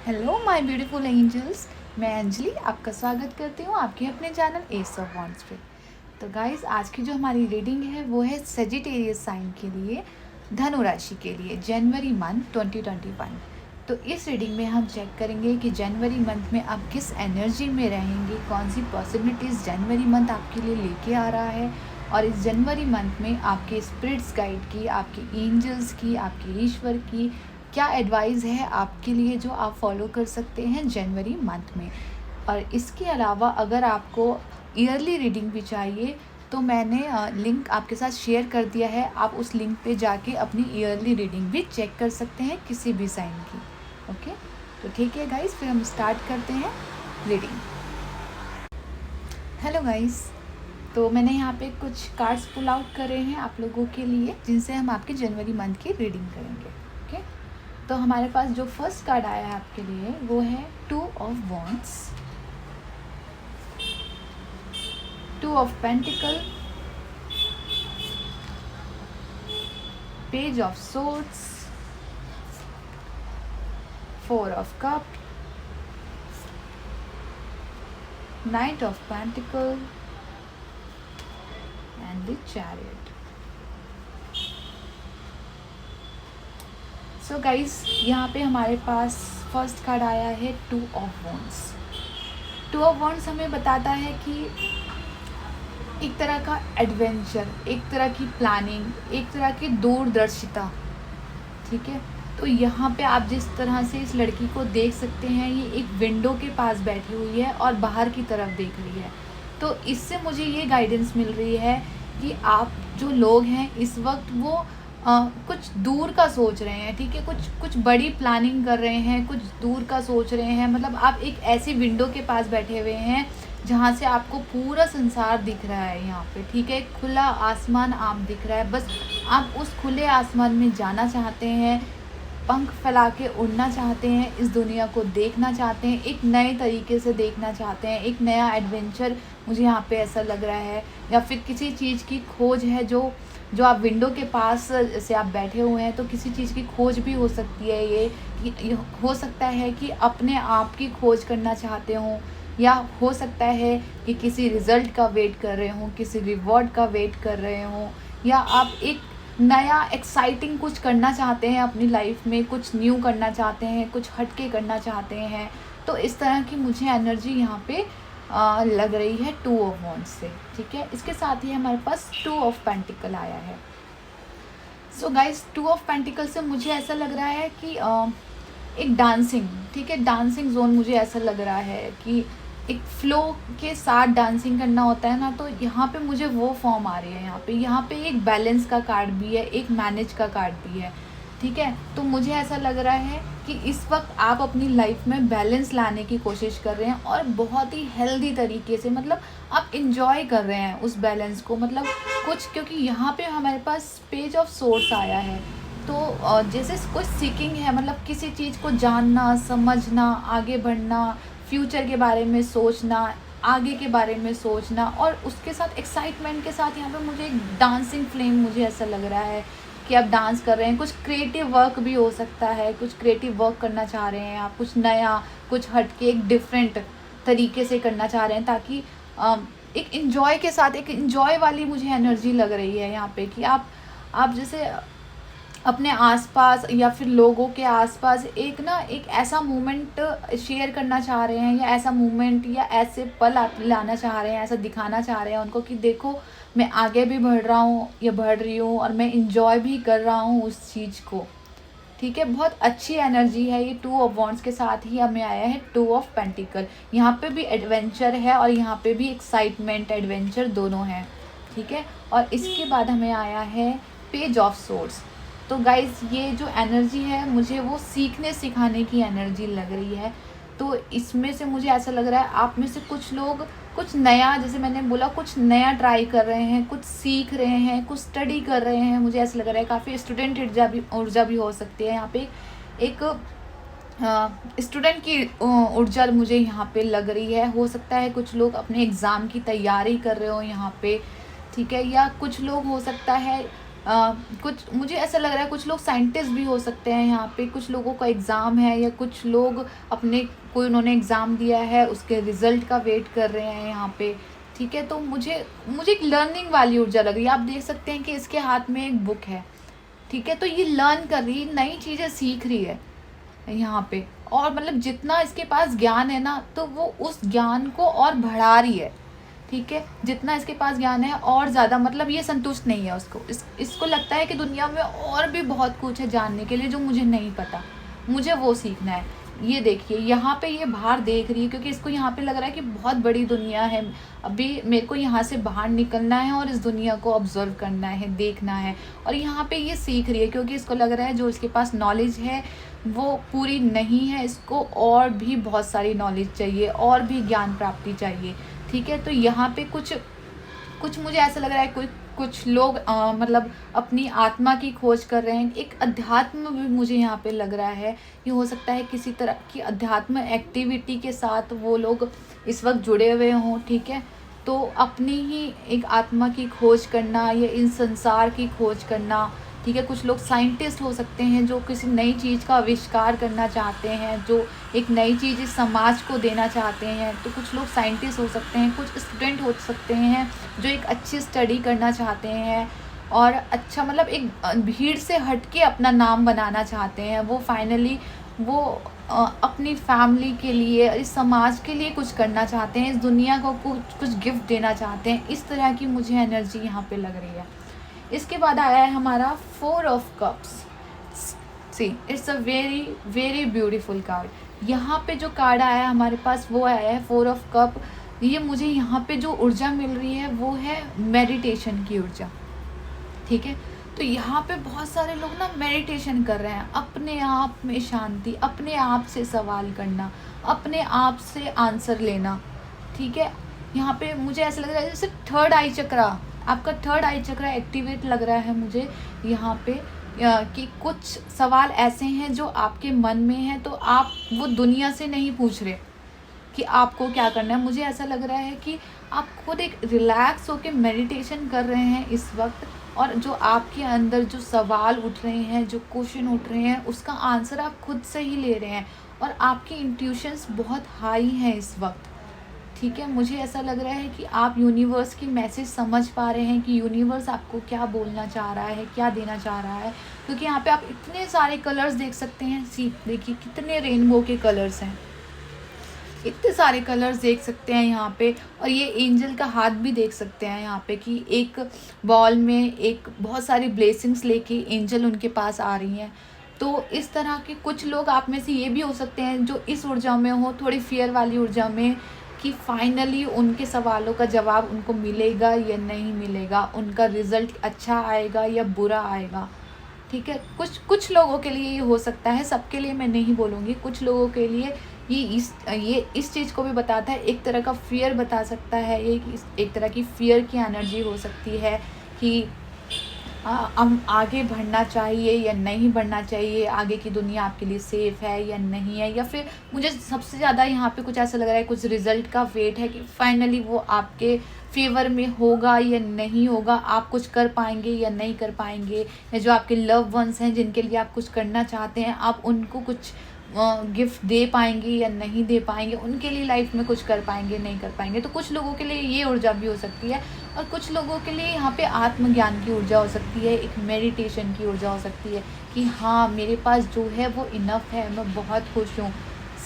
Hello my beautiful angels. मैं अंजलि आपका स्वागत करती हूँ आपके अपने चैनल एस ऑफ वॉन्ड्स पे। तो गाइस, आज की जो हमारी रीडिंग है वो है सेजिटेरियस साइन के लिए, धनु राशि के लिए जनवरी मंथ 2021। तो इस रीडिंग में हम चेक करेंगे कि जनवरी मंथ में आप किस एनर्जी में रहेंगे, कौन सी पॉसिबिलिटीज़ जनवरी मंथ आपके लिए लेके आ रहा है, और इस जनवरी मंथ में आपके स्पिरिट्स गाइड की, आपके एंजल्स की, आपके ईश्वर की क्या एडवाइस है आपके लिए जो आप फॉलो कर सकते हैं जनवरी मंथ में। और इसके अलावा अगर आपको ईयरली रीडिंग भी चाहिए तो मैंने लिंक आपके साथ शेयर कर दिया है, आप उस लिंक पे जाके अपनी ईयरली रीडिंग भी चेक कर सकते हैं किसी भी साइन की। ओके, तो ठीक है गाइस, फिर हम स्टार्ट करते हैं रीडिंग। हेलो गाइस, तो मैंने यहाँ पे कुछ कार्ड्स पुल आउट करे हैं आप लोगों के लिए, जिनसे हम आपके जनवरी मंथ की रीडिंग करेंगे। ओके, तो हमारे पास जो फर्स्ट कार्ड आया है आपके लिए वो है 2 of wands, 2 of pentacle, page of swords, 4 of cup, night of pentacle and the chariot. So guys, यहाँ पे हमारे पास फर्स्ट कार्ड आया है 2 ऑफ वॉन्ड्स। 2 ऑफ वॉन्ड्स हमें बताता है कि एक तरह का एडवेंचर, एक तरह की प्लानिंग, एक तरह की दूरदर्शिता। ठीक है, तो यहाँ पे आप जिस तरह से इस लड़की को देख सकते हैं, ये एक विंडो के पास बैठी हुई है और बाहर की तरफ देख रही है। तो इससे मुझे ये गाइडेंस मिल रही है कि आप जो लोग हैं इस वक्त वो कुछ दूर का सोच रहे हैं। ठीक है, कुछ बड़ी प्लानिंग कर रहे हैं, कुछ दूर का सोच रहे हैं। मतलब आप एक ऐसी विंडो के पास बैठे हुए हैं जहाँ से आपको पूरा संसार दिख रहा है यहाँ पे। ठीक है, खुला आसमान आप दिख रहा है, बस आप उस खुले आसमान में जाना चाहते हैं, पंख फैला के उड़ना चाहते हैं, इस दुनिया को देखना चाहते हैं, एक नए तरीके से देखना चाहते हैं, एक नया एडवेंचर मुझे यहाँ पे ऐसा लग रहा है। या फिर किसी चीज़ की खोज है, जो आप विंडो के पास से आप बैठे हुए हैं, तो किसी चीज़ की खोज भी हो सकती है। ये हो सकता है कि अपने आप की खोज करना चाहते हों, या हो सकता है कि किसी रिज़ल्ट का वेट कर रहे हों, किसी रिवॉर्ड का वेट कर रहे हों, या आप एक नया एक्साइटिंग कुछ करना चाहते हैं अपनी लाइफ में, कुछ न्यू करना चाहते हैं, कुछ हटके करना चाहते हैं। तो इस तरह की मुझे एनर्जी यहाँ पे लग रही है 2 ऑफ वॉन्ड्स से। ठीक है, इसके साथ ही हमारे पास 2 ऑफ पेंटिकल आया है। सो गाइस, 2 ऑफ पेंटिकल से मुझे ऐसा लग रहा है कि एक डांसिंग, ठीक है, डांसिंग जोन मुझे ऐसा लग रहा है कि एक फ्लो के साथ डांसिंग करना होता है ना, तो यहाँ पे मुझे वो फॉर्म आ रही है। यहाँ पे एक बैलेंस का कार्ड भी है, एक मैनेज का कार्ड भी है। ठीक है, तो मुझे ऐसा लग रहा है कि इस वक्त आप अपनी लाइफ में बैलेंस लाने की कोशिश कर रहे हैं, और बहुत ही हेल्दी तरीके से, मतलब आप इंजॉय कर रहे हैं उस बैलेंस को। मतलब कुछ, क्योंकि यहाँ पे हमारे पास पेज ऑफ सोर्स आया है, तो जैसे कुछ सीकिंग है, मतलब किसी चीज़ को जानना, समझना, आगे बढ़ना, फ्यूचर के बारे में सोचना, आगे के बारे में सोचना, और उसके साथ एक्साइटमेंट के साथ यहाँ पे मुझे एक डांसिंग फ्लेम मुझे ऐसा लग रहा है कि आप डांस कर रहे हैं। कुछ क्रिएटिव वर्क भी हो सकता है, कुछ क्रिएटिव वर्क करना चाह रहे हैं आप, कुछ नया, कुछ हटके, एक डिफरेंट तरीके से करना चाह रहे हैं, ताकि एक इन्जॉय के साथ, एक इन्जॉय वाली मुझे एनर्जी लग रही है यहाँ पे कि आप जैसे अपने आसपास या फिर लोगों के आसपास एक ऐसा मोमेंट शेयर करना चाह रहे हैं, या ऐसा मोमेंट या ऐसे पल आप लाना चाह रहे हैं, ऐसा दिखाना चाह रहे हैं उनको कि देखो मैं आगे भी बढ़ रहा हूँ या बढ़ रही हूँ, और मैं इंजॉय भी कर रहा हूँ उस चीज़ को। ठीक है, बहुत अच्छी एनर्जी है ये 2 ऑफ वॉन्ड्स के साथ ही हमें आया है 2 ऑफ पेंटिकल। यहाँ पे भी एडवेंचर है और यहाँ पे भी एक्साइटमेंट, एडवेंचर दोनों हैं। ठीक है, और इसके बाद हमें आया है पेज ऑफ सोर्ड्स। तो गाइज, ये जो एनर्जी है मुझे वो सीखने सिखाने की एनर्जी लग रही है। तो इसमें से मुझे ऐसा लग रहा है आप में से कुछ लोग कुछ नया, जैसे मैंने बोला, कुछ नया ट्राई कर रहे हैं, कुछ सीख रहे हैं, कुछ स्टडी कर रहे हैं। मुझे ऐसा लग रहा है काफ़ी स्टूडेंट ऊर्जा भी हो सकती है यहाँ पे। एक स्टूडेंट की ऊर्जा मुझे यहाँ पे लग रही है। हो सकता है कुछ लोग अपने एग्ज़ाम की तैयारी कर रहे हो यहाँ पे। ठीक है, या कुछ लोग हो सकता है कुछ मुझे ऐसा लग रहा है कुछ लोग साइंटिस्ट भी हो सकते हैं यहाँ पे, कुछ लोगों का एग्ज़ाम है या कुछ लोग अपने कोई उन्होंने एग्ज़ाम दिया है उसके रिज़ल्ट का वेट कर रहे हैं यहाँ पे। ठीक है, तो मुझे मुझे एक लर्निंग वाली ऊर्जा लग रही है। आप देख सकते हैं कि इसके हाथ में एक बुक है। ठीक है, तो ये लर्न कर रही है, नई चीज़ें सीख रही है यहाँ पे। और मतलब जितना इसके पास ज्ञान है ना, तो वो उस ज्ञान को और बढ़ा रही है। ठीक है, जितना इसके पास ज्ञान है और ज़्यादा, मतलब ये संतुष्ट नहीं है उसको, इसको लगता है कि दुनिया में और भी बहुत कुछ है जानने के लिए जो मुझे नहीं पता, मुझे वो सीखना है। ये देखिए यहाँ पे ये बाहर देख रही है क्योंकि इसको यहाँ पे लग रहा है कि बहुत बड़ी दुनिया है, अभी मेरे को यहाँ से बाहर निकलना है और इस दुनिया को ऑब्जर्व करना है, देखना है। और यहाँ पे ये सीख रही है क्योंकि इसको लग रहा है जो इसके पास नॉलेज है वो पूरी नहीं है, इसको और भी बहुत सारी नॉलेज चाहिए, और भी ज्ञान प्राप्ति चाहिए। ठीक है, तो यहाँ पे कुछ कुछ मुझे ऐसा लग रहा है कुछ लोग मतलब अपनी आत्मा की खोज कर रहे हैं। एक अध्यात्म भी मुझे यहाँ पे लग रहा है, ये हो सकता है किसी तरह की अध्यात्म एक्टिविटी के साथ वो लोग इस वक्त जुड़े हुए हों। ठीक है, तो अपनी ही एक आत्मा की खोज करना या इन संसार की खोज करना। ठीक है, कुछ लोग साइंटिस्ट हो सकते हैं जो किसी नई चीज़ का आविष्कार करना चाहते हैं, जो एक नई चीज़ इस समाज को देना चाहते हैं। तो कुछ लोग साइंटिस्ट हो सकते हैं, कुछ स्टूडेंट हो सकते हैं जो एक अच्छी स्टडी करना चाहते हैं और अच्छा मतलब एक भीड़ से हट के अपना नाम बनाना चाहते हैं। वो फाइनली वो अपनी फैमिली के लिए, इस समाज के लिए कुछ करना चाहते हैं, इस दुनिया को कुछ गिफ्ट देना चाहते हैं। इस तरह की मुझे एनर्जी यहाँ पे लग रही है। इसके बाद आया है हमारा 4 of cups. See it's a very very beautiful card. यहाँ पे जो कार्ड आया है हमारे पास वो आया है 4 ऑफ कप। ये मुझे यहाँ पे जो ऊर्जा मिल रही है वो है मेडिटेशन की ऊर्जा। ठीक है, तो यहाँ पे बहुत सारे लोग ना मेडिटेशन कर रहे हैं, अपने आप में शांति, अपने आप से सवाल करना, अपने आप से आंसर लेना। ठीक है, यहाँ पे मुझे ऐसा लग रहा है जैसे थर्ड आई चक्रा, आपका थर्ड आई चक्रा एक्टिवेट लग रहा है मुझे यहाँ पे कि कुछ सवाल ऐसे हैं जो आपके मन में हैं, तो आप वो दुनिया से नहीं पूछ रहे कि आपको क्या करना है। मुझे ऐसा लग रहा है कि आप खुद एक रिलैक्स होके मेडिटेशन कर रहे हैं इस वक्त, और जो आपके अंदर जो सवाल उठ रहे हैं, जो क्वेश्चन उठ रहे हैं, उसका आंसर आप खुद से ही ले रहे हैं और आपकी इंट्यूशंस बहुत हाई हैं इस वक्त। ठीक है, मुझे ऐसा लग रहा है कि आप यूनिवर्स की मैसेज समझ पा रहे हैं कि यूनिवर्स आपको क्या बोलना चाह रहा है, क्या देना चाह रहा है। क्योंकि यहाँ पे आप इतने सारे कलर्स देख सकते हैं। देखिए कितने रेनबो के कलर्स हैं, इतने सारे कलर्स देख सकते हैं यहाँ पे। और ये एंजल का हाथ भी देख सकते हैं यहाँ पे कि एक बॉल में एक बहुत सारी ब्लेसिंग्स लेके एंजल उनके पास आ रही हैं। तो इस तरह के कुछ लोग आप में से ये भी हो सकते हैं जो इस ऊर्जा में हो, थोड़ी फियर वाली ऊर्जा में, कि फाइनली उनके सवालों का जवाब उनको मिलेगा या नहीं मिलेगा, उनका रिज़ल्ट अच्छा आएगा या बुरा आएगा। ठीक है, कुछ लोगों के लिए ये हो सकता है, सबके लिए मैं नहीं बोलूँगी। कुछ लोगों के लिए ये इस चीज़ को भी बताता है, एक तरह का फियर बता सकता है, एक तरह की फियर की एनर्जी हो सकती है कि हम आगे बढ़ना चाहिए या नहीं बढ़ना चाहिए, आगे की दुनिया आपके लिए सेफ़ है या नहीं है। या फिर मुझे सबसे ज़्यादा यहाँ पे कुछ ऐसा लग रहा है, कुछ रिज़ल्ट का वेट है कि फाइनली वो आपके फेवर में होगा या नहीं होगा, आप कुछ कर पाएंगे या नहीं कर पाएंगे, या जो आपके लव वंस हैं जिनके लिए आप कुछ करना चाहते हैं, आप उनको कुछ गिफ्ट दे पाएंगे या नहीं दे पाएंगे, उनके लिए लाइफ में कुछ कर पाएंगे नहीं कर पाएंगे। तो कुछ लोगों के लिए ये ऊर्जा भी हो सकती है, और कुछ लोगों के लिए यहाँ पे आत्मज्ञान की ऊर्जा हो सकती है, एक मेडिटेशन की ऊर्जा हो सकती है कि हाँ मेरे पास जो है वो इनफ है, मैं बहुत खुश हूँ।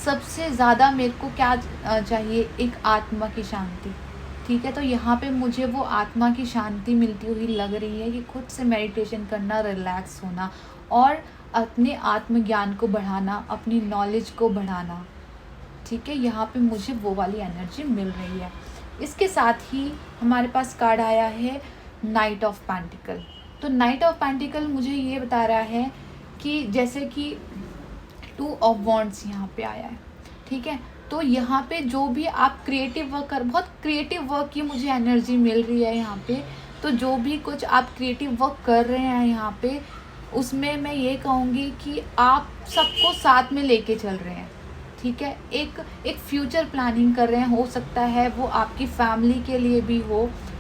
सबसे ज़्यादा मेरे को क्या चाहिए, एक आत्मा की शांति। ठीक है, तो यहाँ पे मुझे वो आत्मा की शांति मिलती हुई लग रही है कि खुद से मेडिटेशन करना, रिलैक्स होना और अपने आत्मज्ञान को बढ़ाना, अपनी नॉलेज को बढ़ाना। ठीक है, यहाँ पे मुझे वो वाली एनर्जी मिल रही है। इसके साथ ही हमारे पास कार्ड आया है नाइट ऑफ पेंटिकल। तो नाइट ऑफ पेंटिकल मुझे ये बता रहा है कि जैसे कि 2 ऑफ वॉन्ड्स यहाँ पे आया है। ठीक है, तो यहाँ पे जो भी आप क्रिएटिव वर्क बहुत क्रिएटिव वर्क की मुझे एनर्जी मिल रही है यहाँ पे। तो जो भी कुछ आप क्रिएटिव वर्क कर रहे हैं यहाँ पे, उसमें मैं ये कहूँगी कि आप सबको साथ में लेके चल रहे हैं। ठीक है, एक फ्यूचर प्लानिंग कर रहे हैं, हो सकता है वो आपकी फैमिली के लिए भी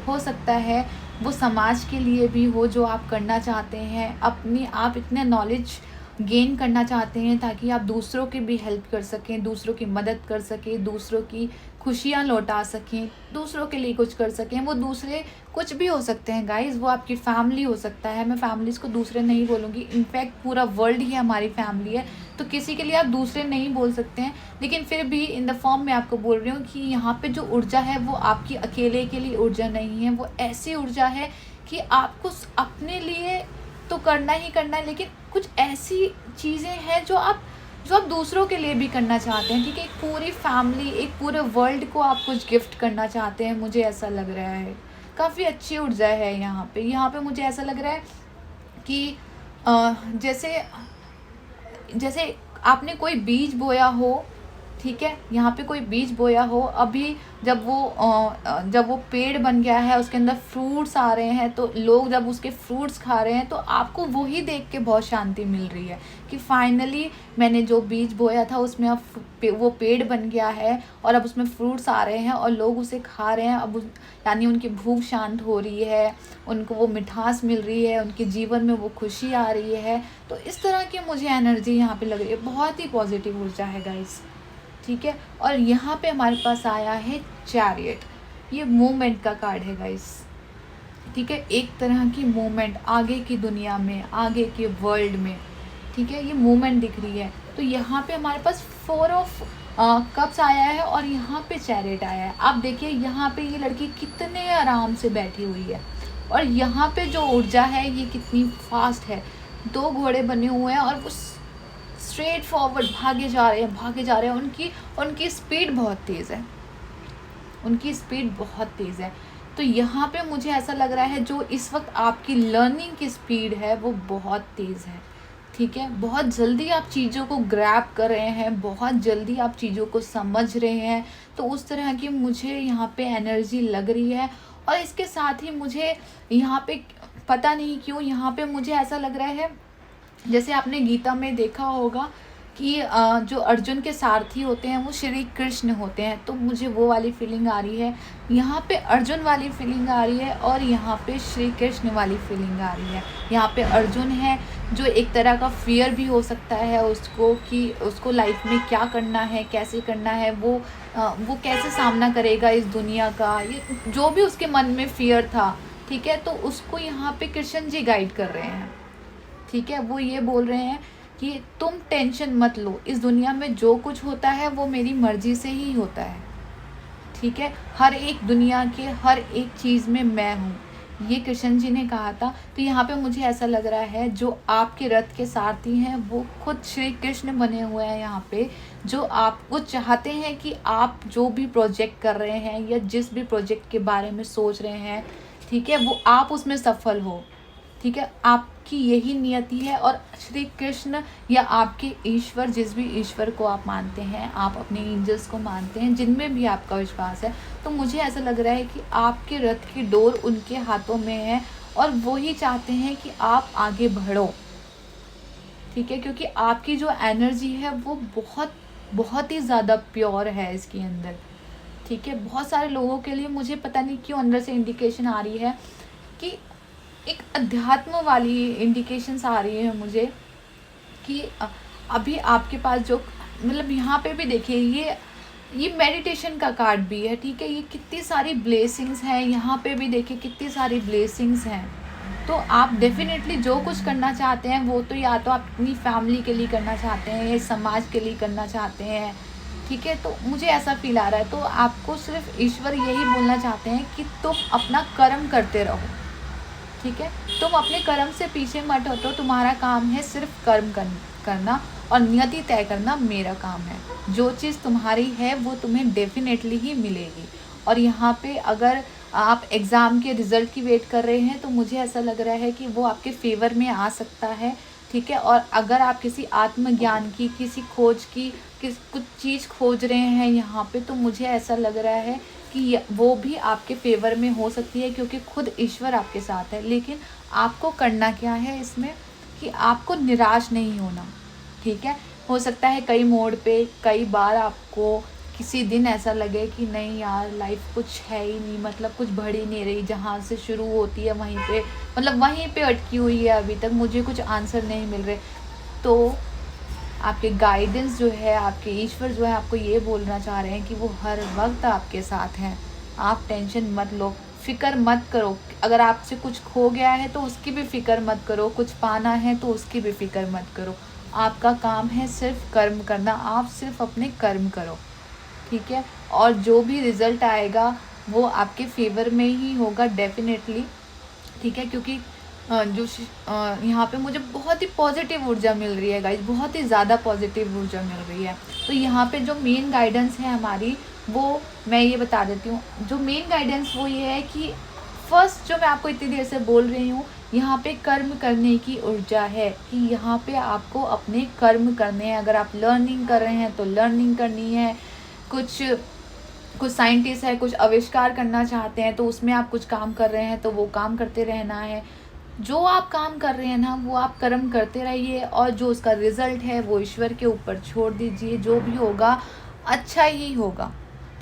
हो सकता है वो समाज के लिए भी हो जो आप करना चाहते हैं, अपनी आप इतने नॉलेज गेन करना चाहते हैं ताकि आप दूसरों की भी हेल्प कर सकें, दूसरों की मदद कर सकें, दूसरों की खुशियाँ लौटा सकें, दूसरों के लिए कुछ कर सकें। वो दूसरे कुछ भी हो सकते हैं गाइज़, वो आपकी फैमिली हो सकता है, मैं फैमिलीज़ को दूसरे नहीं बोलूँगी, इनफैक्ट पूरा वर्ल्ड ही हमारी फैमिली है, तो किसी के लिए आप दूसरे नहीं बोल सकते हैं। लेकिन फिर भी इन द फॉर्म मैं आपको बोल रही हूँ कि यहाँ पे जो ऊर्जा है वो आपकी अकेले के लिए ऊर्जा नहीं है, वो ऐसी ऊर्जा है कि आपको अपने लिए तो करना ही करना है, लेकिन कुछ ऐसी चीज़ें हैं जो आप दूसरों के लिए भी करना चाहते हैं, ठीक है? एक पूरी फैमिली, एक पूरे वर्ल्ड को आप कुछ गिफ्ट करना चाहते हैं, मुझे ऐसा लग रहा है। काफ़ी अच्छी ऊर्जा है यहाँ पे मुझे ऐसा लग रहा है कि जैसे जैसे आपने कोई बीज बोया हो, ठीक है? यहाँ पे कोई बीज बोया हो, अभी जब वो पेड़ बन गया है, उसके अंदर फ्रूट्स आ रहे हैं, तो लोग जब उसके फ्रूट्स खा रहे हैं तो आपको वही देख के बहुत शांति मिल रही है कि फाइनली मैंने जो बीज बोया था उसमें अब वो पेड़ बन गया है और अब उसमें फ्रूट्स आ रहे हैं और लोग उसे खा रहे हैं। अब यानी उनकी भूख शांत हो रही है, उनको वो मिठास मिल रही है, उनके जीवन में वो खुशी आ रही है। तो इस तरह की मुझे एनर्जी यहाँ पे लग रही है, बहुत ही पॉजिटिव ऊर्जा है गाइस, ठीक है? और यहाँ पे हमारे पास आया है चैरियट, ये मूवमेंट का कार्ड है गाइस, ठीक है? एक तरह की मूवमेंट आगे की दुनिया में, आगे के वर्ल्ड में, ठीक है? ये मूवमेंट दिख रही है। तो यहाँ पे हमारे पास 4 ऑफ कप्स आया है और यहाँ पे चैरियट आया है। आप देखिए यहाँ पे ये लड़की कितने आराम से बैठी हुई है और यहाँ पे जो ऊर्जा है ये कितनी फास्ट है। 2 घोड़े बने हुए हैं और वो स्ट्रेट फॉरवर्ड भागे जा रहे हैं। उनकी स्पीड बहुत तेज़ है, उनकी स्पीड बहुत तेज़ है। तो यहाँ पे मुझे ऐसा लग रहा है जो इस वक्त आपकी लर्निंग की स्पीड है वो बहुत तेज़ है, ठीक है? बहुत जल्दी आप चीज़ों को ग्रैब कर रहे हैं, बहुत जल्दी आप चीज़ों को समझ रहे हैं। तो उस तरह की मुझे यहाँ पे एनर्जी लग रही है। और इसके साथ ही मुझे यहाँ पे पता नहीं क्यों यहाँ पे मुझे ऐसा लग रहा है, जैसे आपने गीता में देखा होगा कि जो अर्जुन के सारथी होते हैं वो श्री कृष्ण होते हैं, तो मुझे वो वाली फीलिंग आ रही है। यहाँ पे अर्जुन वाली फीलिंग आ रही है और यहाँ पे श्री कृष्ण वाली फीलिंग आ रही है। यहाँ पे अर्जुन है जो एक तरह का फियर भी हो सकता है उसको, कि उसको लाइफ में क्या करना है, कैसे करना है, वो कैसे सामना करेगा इस दुनिया का, ये जो भी उसके मन में फियर था, ठीक है? तो उसको यहाँ पे कृष्ण जी गाइड कर रहे हैं, ठीक है? वो ये बोल रहे हैं कि तुम टेंशन मत लो, इस दुनिया में जो कुछ होता है वो मेरी मर्जी से ही होता है, ठीक है? हर एक दुनिया के हर एक चीज़ में मैं हूँ, ये कृष्ण जी ने कहा था। तो यहाँ पे मुझे ऐसा लग रहा है जो आपके रथ के सारथी हैं वो खुद श्री कृष्ण बने हुए हैं यहाँ पे, जो आपको चाहते हैं कि आप जो भी प्रोजेक्ट कर रहे हैं या जिस भी प्रोजेक्ट के बारे में सोच रहे हैं, ठीक है, वो आप उसमें सफल हो, ठीक है? आपकी यही नियति है। और श्री कृष्ण या आपके ईश्वर, जिस भी ईश्वर को आप मानते हैं, आप अपने एंजल्स को मानते हैं, जिनमें भी आपका विश्वास है, तो मुझे ऐसा लग रहा है कि आपके रथ की डोर उनके हाथों में है और वो ही चाहते हैं कि आप आगे बढ़ो, ठीक है? क्योंकि आपकी जो एनर्जी है वो बहुत बहुत ही ज़्यादा प्योर है इसके अंदर, ठीक है? बहुत सारे लोगों के लिए मुझे पता नहीं क्यों अंदर से इंडिकेशन आ रही है कि एक अध्यात्म वाली इंडिकेशंस आ रही है मुझे कि अभी आपके पास जो, मतलब यहाँ पे भी देखिए ये मेडिटेशन का कार्ड भी है, ठीक है? ये कितनी सारी ब्लेसिंग्स हैं, यहाँ पे भी देखिए कितनी सारी ब्लेसिंग्स हैं। तो आप डेफिनेटली जो कुछ करना चाहते हैं वो तो या तो आप अपनी फैमिली के लिए करना चाहते हैं या समाज के लिए करना चाहते हैं, ठीक है? तो मुझे ऐसा फील आ रहा है। तो आपको सिर्फ ईश्वर यही बोलना चाहते हैं कि तुम अपना कर्म करते रहो, ठीक है? तुम अपने कर्म से पीछे मत हटो, तुम्हारा काम है सिर्फ कर्म करना और नियति तय करना मेरा काम है। जो चीज़ तुम्हारी है वो तुम्हें डेफिनेटली ही मिलेगी। और यहाँ पे अगर आप एग्ज़ाम के रिज़ल्ट की वेट कर रहे हैं तो मुझे ऐसा लग रहा है कि वो आपके फेवर में आ सकता है, ठीक है? और अगर आप किसी आत्मज्ञान की, किसी खोज की, कुछ चीज़ खोज रहे हैं यहाँ पे, तो मुझे ऐसा लग रहा है कि वो भी आपके फेवर में हो सकती है क्योंकि खुद ईश्वर आपके साथ है। लेकिन आपको करना क्या है इसमें कि आपको निराश नहीं होना, ठीक है? हो सकता है कई मोड़ पे कई बार आपको किसी दिन ऐसा लगे कि नहीं यार लाइफ कुछ है ही नहीं, मतलब कुछ बढ़ ही नहीं रही, जहाँ से शुरू होती है वहीं पे, मतलब वहीं पे अटकी हुई है, अभी तक मुझे कुछ आंसर नहीं मिल रहे, तो आपके गाइडेंस जो है, आपके ईश्वर जो है आपको ये बोलना चाह रहे हैं कि वो हर वक्त आपके साथ हैं। आप टेंशन मत लो, फ़िक्र मत करो। अगर आपसे कुछ खो गया है तो उसकी भी फ़िक्र मत करो, कुछ पाना है तो उसकी भी फ़िक्र मत करो। आपका काम है सिर्फ कर्म करना, आप सिर्फ अपने कर्म करो, ठीक है। और जो भी रिज़ल्ट आएगा वो आपके फेवर में ही होगा डेफिनेटली, ठीक है। क्योंकि यहाँ पे मुझे बहुत ही पॉजिटिव ऊर्जा मिल रही है गाइज, बहुत ही ज़्यादा पॉजिटिव ऊर्जा मिल रही है। तो यहाँ पे जो मेन गाइडेंस है हमारी, वो मैं ये बता देती हूँ। जो मेन गाइडेंस वो ये है कि फर्स्ट जो मैं आपको इतनी देर से बोल रही हूँ, यहाँ पे कर्म करने की ऊर्जा है कि यहाँ पे आपको अपने कर्म करने हैं। अगर आप लर्निंग कर रहे हैं तो लर्निंग करनी है, कुछ कुछ साइंटिस्ट है, कुछ आविष्कार करना चाहते हैं तो उसमें आप कुछ काम कर रहे हैं तो वो काम करते रहना है। जो आप काम कर रहे हैं ना वो आप कर्म करते रहिए, और जो उसका रिज़ल्ट है वो ईश्वर के ऊपर छोड़ दीजिए। जो भी होगा अच्छा ही होगा,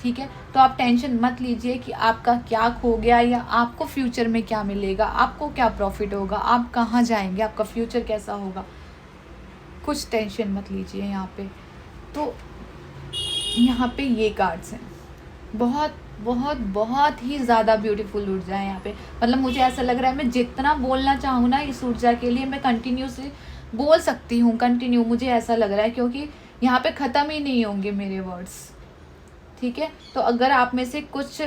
ठीक है। तो आप टेंशन मत लीजिए कि आपका क्या खो गया या आपको फ्यूचर में क्या मिलेगा, आपको क्या प्रॉफिट होगा, आप कहाँ जाएंगे, आपका फ्यूचर कैसा होगा, कुछ टेंशन मत लीजिए यहाँ पे। तो यहाँ पे ये कार्ड्स हैं, बहुत बहुत बहुत ही ज़्यादा ब्यूटीफुल ऊर्जा है यहाँ पे। मतलब मुझे ऐसा लग रहा है मैं जितना बोलना चाहूँ ना इस ऊर्जा के लिए मैं कंटिन्यू से बोल सकती हूँ, कंटिन्यू, मुझे ऐसा लग रहा है, क्योंकि यहाँ पे ख़त्म ही नहीं होंगे मेरे वर्ड्स, ठीक है। तो अगर आप में से कुछ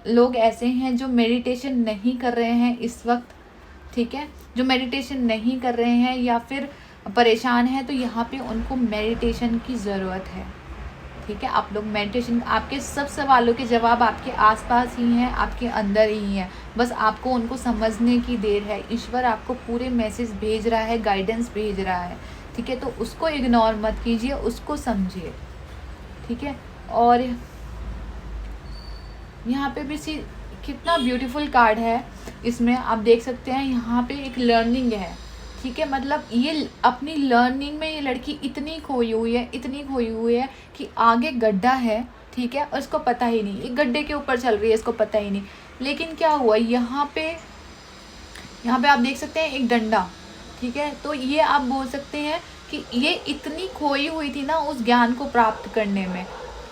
लोग ऐसे हैं जो मेडिटेशन नहीं कर रहे हैं इस वक्त, ठीक है, जो मेडिटेशन नहीं कर रहे हैं या फिर परेशान हैं, तो यहाँ पे उनको मेडिटेशन की ज़रूरत है, ठीक है। आप लोग मेडिटेशन, आपके सब सवालों के जवाब आपके आसपास ही हैं, आपके अंदर ही हैं, बस आपको उनको समझने की देर है। ईश्वर आपको पूरे मैसेज भेज रहा है, गाइडेंस भेज रहा है, ठीक है। तो उसको इग्नोर मत कीजिए, उसको समझिए, ठीक है। और यहाँ पे भी सी कितना ब्यूटीफुल कार्ड है, इसमें आप देख सकते हैं यहाँ पे एक लर्निंग है, ठीक है। मतलब ये अपनी लर्निंग में ये लड़की इतनी खोई हुई है, इतनी खोई हुई है कि आगे गड्ढा है, ठीक है, और इसको पता ही नहीं, एक गड्ढे के ऊपर चल रही है, इसको पता ही नहीं। लेकिन क्या हुआ यहाँ पे आप देख सकते हैं एक डंडा, ठीक है। तो ये आप बोल सकते हैं कि ये इतनी खोई हुई थी ना उस ज्ञान को प्राप्त करने में,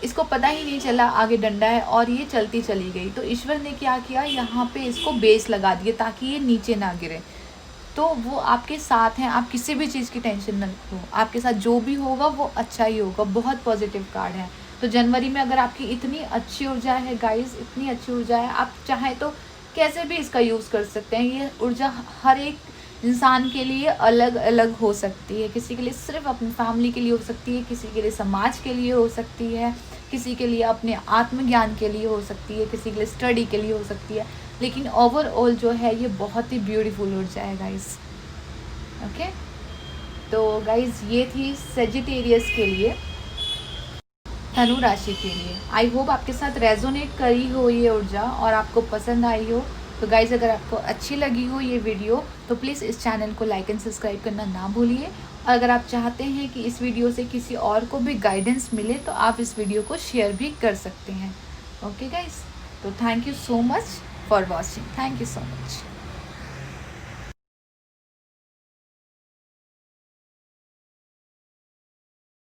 इसको पता ही नहीं चला आगे डंडा है, और ये चलती चली गई। तो ईश्वर ने क्या किया, यहाँ पे इसको बेस लगा दिए ताकि ये नीचे ना गिरे। तो वो आपके साथ हैं, आप किसी भी चीज़ की टेंशन न लो, आपके साथ जो भी होगा वो अच्छा ही होगा। बहुत पॉजिटिव कार्ड है। तो जनवरी में अगर आपकी इतनी अच्छी ऊर्जा है गाइस, इतनी अच्छी ऊर्जा है, आप चाहें तो कैसे भी इसका यूज़ कर सकते हैं। ये ऊर्जा हर एक इंसान के लिए अलग अलग हो सकती है, किसी के लिए सिर्फ अपनी फैमिली के लिए हो सकती है, किसी के लिए समाज के लिए हो सकती है, किसी के लिए अपने आत्मज्ञान के लिए हो सकती है, किसी के लिए स्टडी के लिए हो सकती है। लेकिन ओवरऑल जो है ये बहुत ही ब्यूटीफुल ऊर्जा है गाइस, ओके। तो गाइस ये थी सेजिटेरियस के लिए, धनु राशि के लिए। आई होप आपके साथ रेजोनेट करी हो ये ऊर्जा और आपको पसंद आई हो। तो गाइज़ अगर आपको अच्छी लगी हो ये वीडियो तो प्लीज़ इस चैनल को लाइक एंड सब्सक्राइब करना ना भूलिए। और अगर आप चाहते हैं कि इस वीडियो से किसी और को भी गाइडेंस मिले तो आप इस वीडियो को शेयर भी कर सकते हैं, ओके गाइज़। तो thank you so much for watching, thank you so much.